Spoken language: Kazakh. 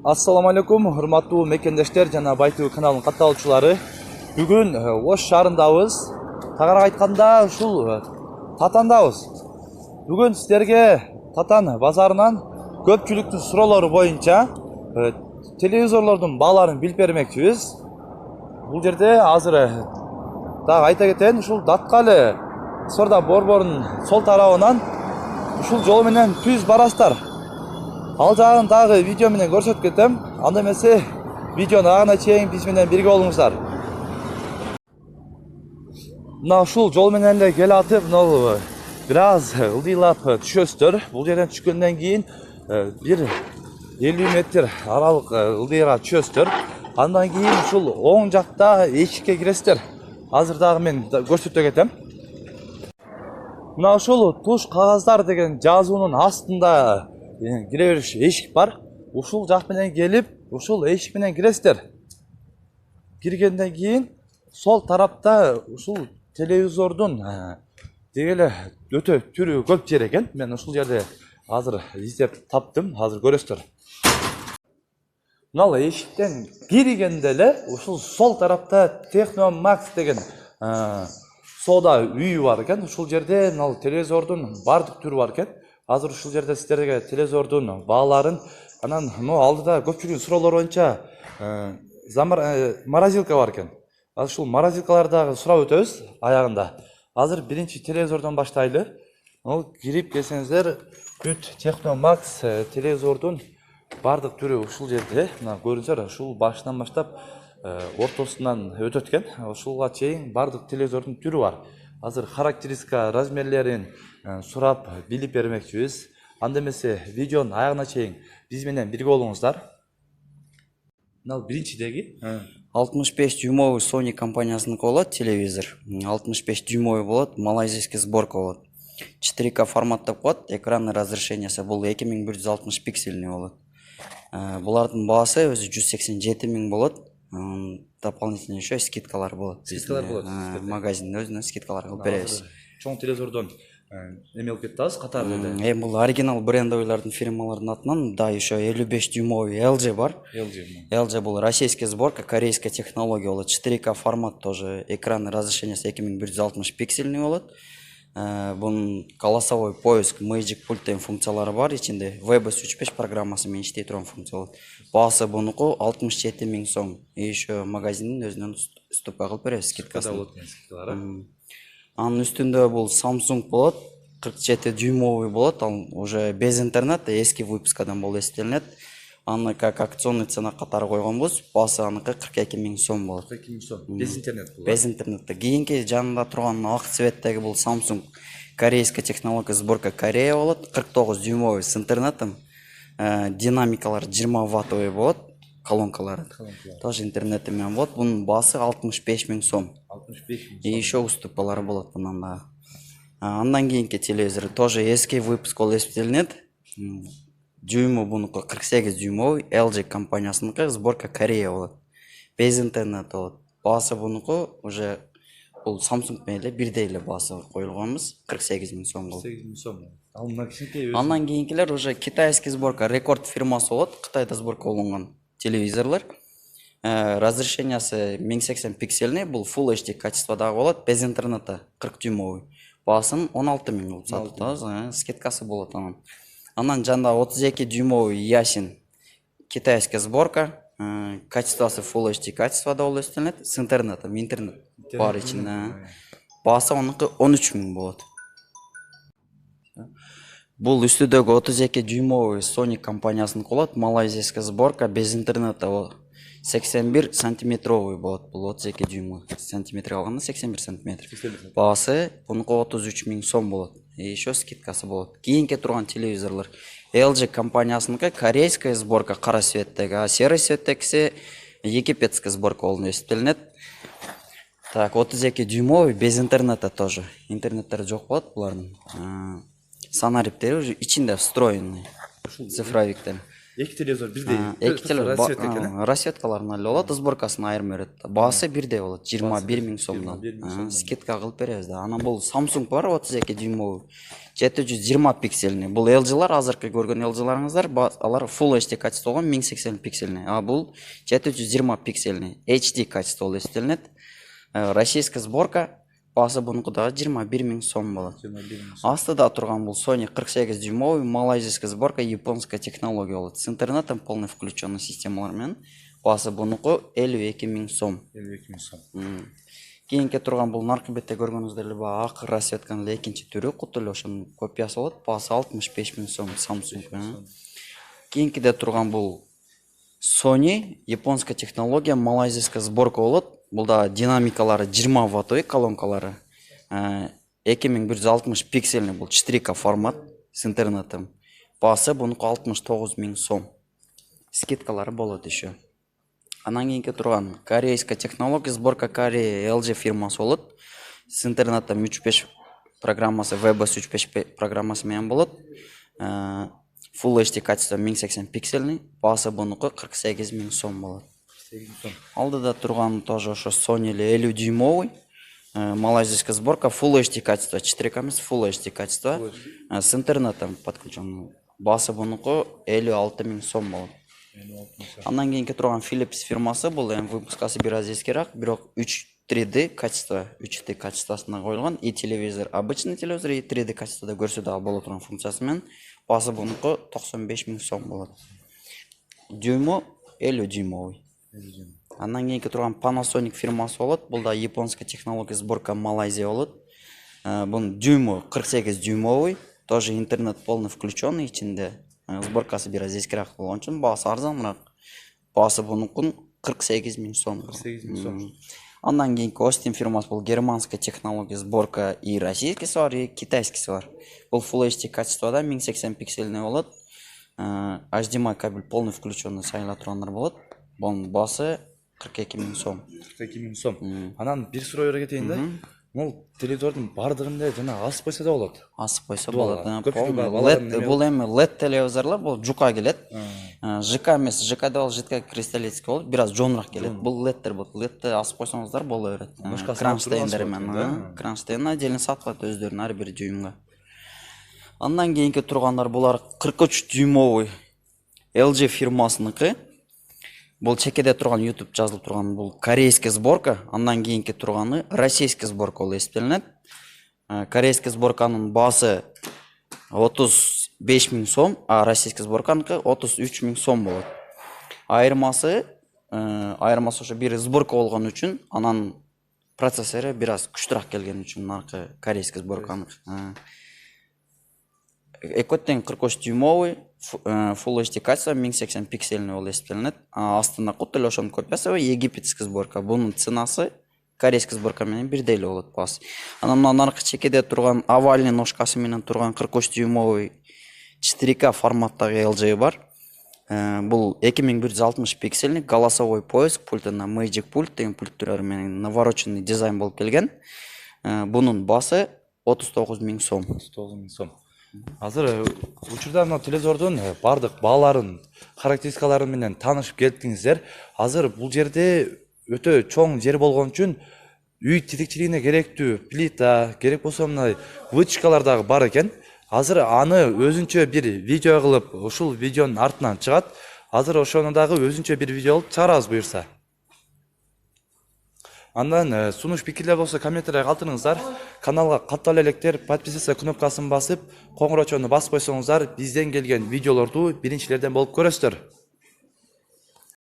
Ассаламу алейкум, урматтуу мекендештер жана Байтуу каналынын катталуучулары. Бүгүн Ош шаарындабыз. Тагыраак айтканда ушул Татандабыз. Бүгүн сиздерге Татан базарынан көпчүлүктүн суроолору боюнча телевизорлордун бааларын билип бермекчибиз. Бул жерде азыр дагы айта кетейин, ушул Даткалы Сорда борборунун сол тарабынан ушул жол менен түз барасыздар. Ал жагын дагы видео менен көрсөтүп кетем. Анда эмесе видеону агына чейин биз менен бирге болуңуздар. Мына ушул жол менен эле келе атып, мына бир аз ылдыйлап түшөсүздөр. Бул жерден түшкөндөн кийин бир 50 метр аралык ылдыйга түшөсүздөр. Андан кийин ушул оң жакта эшикке киресиздер. Азыр дагы мен көрсөтө кетем. Мына ушул туш кагаздар деген жазуунун астында кире бериш эшик бар. Ушул жак менен келип, ушул эшик менен киресиздер. Киргенден кийин сол тарапта ушул телевизордун дегеле өтө түрү көп жер экен. Мен ушул жерде азыр издеп таптым, азыр көрөсүздөр. Мына эшиктен киргенде эле ушул сол тарапта Техно Макс деген соода үйү бар экен. Ушул жерде мына телевизордун бардык түрү бар экен. Азыр ушул жерде сиздерге телевизордун бааларын, анан алдыда көпчүлүктүн суроолору боюнча морозилка бар экен. Азыр ушул морозилкаларды дагы сурап өтөбүз аягында. Азыр биринчи телевизордон баштайлы. Кирип келсеңиздер, бүт Техно Макс телевизордун бардык түрү ушул жерде. Мына көрүңүздөр, ушул башынан баштап ортосунан өтөт экен. Ушулга чейин бардык телевизордун түрү бар. Азыр характеристика размерлерин сурап билип бермекчибиз. Анда эмесе видеонун аягына чейин биз менен бирге болуңуздар. Мына биринчидеги 65 дюймовый Sony компаниясыныкы болот телевизор. 65 дюймовый болот, малайзийский сборка болот. 4К форматта болот, экранный разрешениясы бул 2160 пиксельный болот. Булардын баасы өзү 187 000 болот. Дополнительно еще скидкалар болот. Скидкалар болот. Магазиндин өзүнө скидкалар кылып беребиз. Чоң телевизордон эме алып кеттиз, катары эле. Бул оригинал брендовыйлардын фирмалардын атынан да еще 55 дюймовый LG бар. LG бул российский сборка, корейская технология болот. 4К формат тоже, экранный разрешениясы 2160 пиксельный болот. Бунун голосовой поиск, Magic пульт деген функциялары бар. Ичинде WebOS 3.5 программасы менен иштей турган функция болот. Баасы бунуку 67 000 сом. И еще магазиндин өзүнөн уступка кылып беребиз, скидкасы болот. Анын үстүндө бул Samsung болот, 47 дюймовый болот. Ал уже без интернета, эски выпускадан болуп эсептелинет. Аны как акционный цена катары койгонбуз. Баасы аныкы 42 000 сом болот. 42 000 сом. Без интернет болот. Без интернетте. Кийинки жанында турган ак цветтеги бул Samsung корейская технология сборка Корея болот. 49 дюймовый с интернетом. Динамикалар 20 ваттовый болот. Колонкалары. Тоже интернети менен болот. Бунун баасы 65 000 сом. 65 000 сом. И еще уступкалары болот bundan да. Андан кийинки телевизор тоже эски выпуск болуп эсептелинет. Дюйму бунуку 48 дюймовый LG компаниясыныкы сборка Корея болот. Без интернет болот. Баасы бунуку уже бул Samsung менен эле бирдей эле баасы коюлганбыз. 48 000 сом болот. 48 000 сом. Ал мына кичинекей өзү. Андан кийинкилер уже китайский сборка, рекорд фирмасы болот. Кытайда сборка болгон телевизорлор. Разрешениясы 1080 пиксельный, бул Full HD качестводагы болот, без интернета 40 дюймовый. Баасын 16 000 болуп сатылат, скидкасы болот анан. Анан жанда 32 дюймовый Ясин китайская сборка, качествосы Full HD качествода болуп эсептелинет, с интернетом, интернет бар ичинде. Баасы аныкы 13 000 болот. Бул үстүдөгү 32 дюймовый Sony компаниясыныкы болот, малайзийская сборка, без интернета болот. 81 сантиметровый болот. Бул 32 дюймовый сантиметр алганда 81 сантиметр. Баасы бунуку 33 000 сом болот. И еще скидкасы болот. Кийинки турган телевизорлор LG компаниясыныкы корейская сборка кара цветтеги, а серый цветтегиси египетская сборка болуп эсептелинет. Так, 32 дюймовый без интернета тоже. Интернеттери жок болот булардын. Санариптери уже ичинде встроенный. Цифровиктер. эки телевизор бирдей. эки телевизор расцветка экен, э? расцветкаларын эле болот, сборкасын айырым берет. Баасы бирдей болот, 21 000 сомдон. 21 000 сомдон. Скидка кылып беребиз да. Анан бул Samsung бар 32 дюймовый, 720 пиксельный. Бул LG-лар, азыркы көргөн LG-ларыңыздар, алар Full HD качество болгон 1080 пиксельный. А бул 720 пиксельный, HD качестволуу эсептелинет. Российская сборка. Баасы бунуку дагы 21 000 сом болот. 21 000 сом. Астыда турган бул Sony 48 дюймовый, малайзийская сборка, японская технология болот. С интернетом полный включенный системалар менен. Баасы бунуку 52 000 сом. 52 000 сом. Кийинки турган бул наркы бетте көргөнүңүздөр эле баягы ак расцветканын экинчи түрү, куту эле ошонун копиясы болот. Баасы 65 000 сом Samsung. Кийинкиде турган бул Sony японская технология, малайзийская сборка болот. Бул да динамикалары 20 ваттовый колонкалары. 2160 пиксельный, бул 4К формат с интернетом. Баасы бунуку 69 000 сом. Скидкалары болот еще. Анан кийинки турган корейская технология, сборка Корея, LG фирмасы болот. С интернетом 3.5 программасы, WebOS 3.5 программасы менен болот. Full HD качество 1080 пиксельный. Баасы бунуку 48 000 сом болот. Алдыда турган тоже ошо Sony эле 50 дюймовый, малайзийская сборка, Full HD качество, 4К эмес, Full HD качество, с интернетом подключен. Баасы бунуку 56 000 сом болот. Андан кийинки турган Philips фирмасы, бул эми выпускасы бир аз эскирээк, бирок 3D качество, 3D качествосуна коюлган, и телевизор, обычный телевизор, и 3D качествода көрсө дагы боло турган функциясы менен. Баасы бунуку 95 000 сом болот. Дюйму 50 дюймовый. Андан кийинки турган Panasonic фирмасы болот. Бул да японская технология, сборка Малайзия болот. Бунун дюйму 48 дюймовый, тоже интернет полный включенный ичинде. Сборкасы бир аз эскирээк болгон үчүн баасы арзаныраак. Баасы бунукун 48 000 сом. 48 000 сом. Андан кийинки Austin фирмасы бул германская технология, сборка и российскийси бар, и китайскийси бар. Бул Full HD качествода 1080 пиксельный болот. HDMI кабель полный включенный сайла тургандар болот. Бунун баасы 42 000 сом. 42 000 сом. Анан бир суроо бере кетейин да. Бул телевизордун бардыгында жана асып койсо да болот. Асып койсо болот. LED Бул эми LED телевизорлор, бул жука келет. ЖК эмес, ЖКда ал жидкий кристаллический болот, бир аз жоонураак келет. Бул LEDтер болот. LEDти асып койсоңуздар боло берет. Кронштейндер менен. Кронштейн отдельно сатылат өздөрүнүн ар бир дюймга. Андан кийинки тургандар булар 43 дюймовый LG фирмасыныкы. Бул чекеде турган YouTube жазылып турган бул корейская сборка, андан кийинки турганы российская сборка болуп эсептелинет. Корейская сборканын баасы 35 000 сом, а российская сборканыкы 33 000 сом болот. Айырмасы ошо бир сборка болгон үчүн, анан процессору бир аз күчтүрөөк келген үчүн наркы корейская сборканыкы. Экотен 43 дюймовый, Full HD качество, 1080 пиксельный болуп эсептелинет. Астында куту эле ошонун копиясы, египетский сборка. Бунун ценасы корейский сборка менен бирдей эле болот баасы. Анан мына наркы чекеде турган овальный ножкасы менен турган 43 дюймовый 4К форматтагы LG бар. Бул 2160 пиксельный голосовой поиск пультуна Magic пульт деген пульттер менен навороченный дизайн болуп келген. Бунун баасы 39 000 сом. 39 000 сом. Азыр учурда мына телевизордун бардык бааларын, характеристикалары менен таанышып келиптиңиздер. Азыр бул жерде өтө чоң жер болгон үчүн үй тетикчилигине керектүү плита, керек болсо мына вытяжкалар дагы бар экен. Азыр аны өзүнчө бир видео кылып, ушул видеонун артынан чыгат. Азыр ошону дагы өзүнчө бир видео кылып чыгарабыз буюрса. Андан сунуш пикирлер болсо комментарийге калтырыңыздар. Каналга каттап электер, подписаться кнопкасын басып, коңгурочону басып койсоңуздар, бизден келген видеолорду биринчилерден болуп көрөсүздөр.